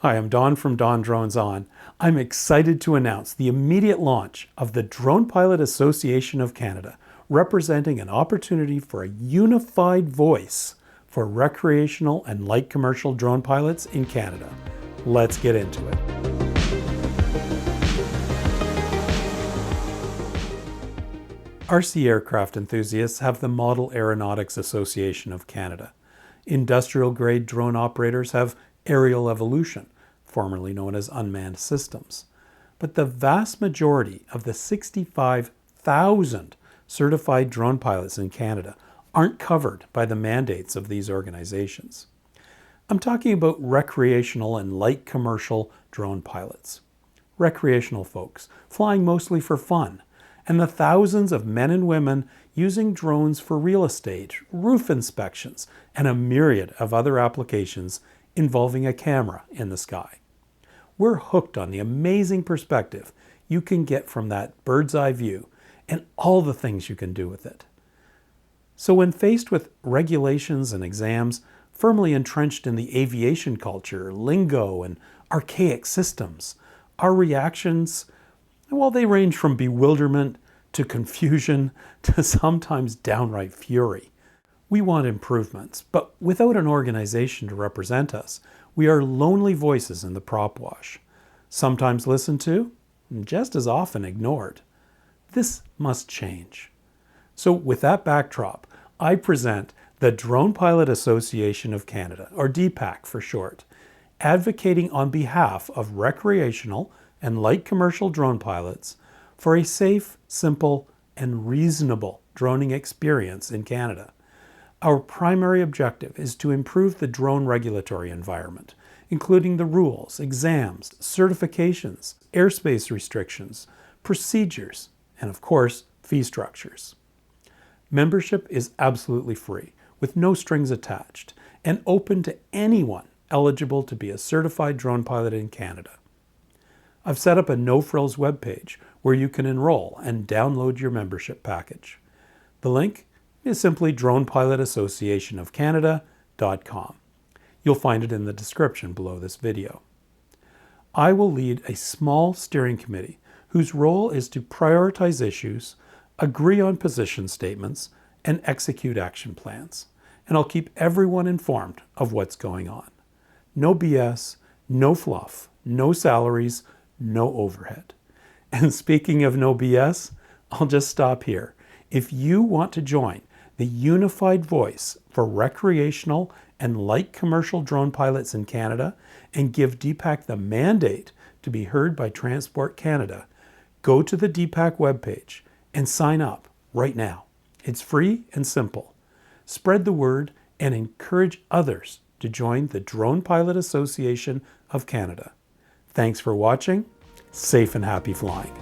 Hi, I'm Don from DonDronesOn. I'm excited to announce the immediate launch of the Drone Pilot Association of Canada, representing an opportunity for a unified voice for recreational and light commercial drone pilots in Canada. Let's get into it. RC aircraft enthusiasts have the Model Aeronautics Association of Canada. Industrial-grade drone operators have Aerial Evolution, formerly known as unmanned systems. But the vast majority of the 65,000 certified drone pilots in Canada aren't covered by the mandates of these organizations. I'm talking about recreational and light commercial drone pilots. Recreational folks, flying mostly for fun, and the thousands of men and women using drones for real estate, roof inspections, and a myriad of other applications involving a camera in the sky. We're hooked on the amazing perspective you can get from that bird's eye view and all the things you can do with it. So when faced with regulations and exams firmly entrenched in the aviation culture, lingo, and archaic systems, our reactions, well, they range from bewilderment to confusion to sometimes downright fury. We want improvements, but without an organization to represent us, we are lonely voices in the prop wash, sometimes listened to, and just as often ignored. This must change. So with that backdrop, I present the Drone Pilot Association of Canada, or DPAC for short, advocating on behalf of recreational and light commercial drone pilots for a safe, simple, and reasonable droning experience in Canada. Our primary objective is to improve the drone regulatory environment, including the rules, exams, certifications, airspace restrictions, procedures, and of course, fee structures. Membership is absolutely free, with no strings attached, and open to anyone eligible to be a certified drone pilot in Canada. I've set up a no-frills webpage where you can enroll and download your membership package. The link is simply dronepilotassociationofcanada.com. You'll find it in the description below this video. I will lead a small steering committee whose role is to prioritize issues, agree on position statements, and execute action plans. And I'll keep everyone informed of what's going on. No BS, no fluff, no salaries, no overhead. And speaking of no BS, I'll just stop here. If you want to join the unified voice for recreational and light commercial drone pilots in Canada and give DPAC the mandate to be heard by Transport Canada, go to the DPAC webpage and sign up right now. It's free and simple. Spread the word and encourage others to join the Drone Pilot Association of Canada. Thanks for watching. Safe and happy flying.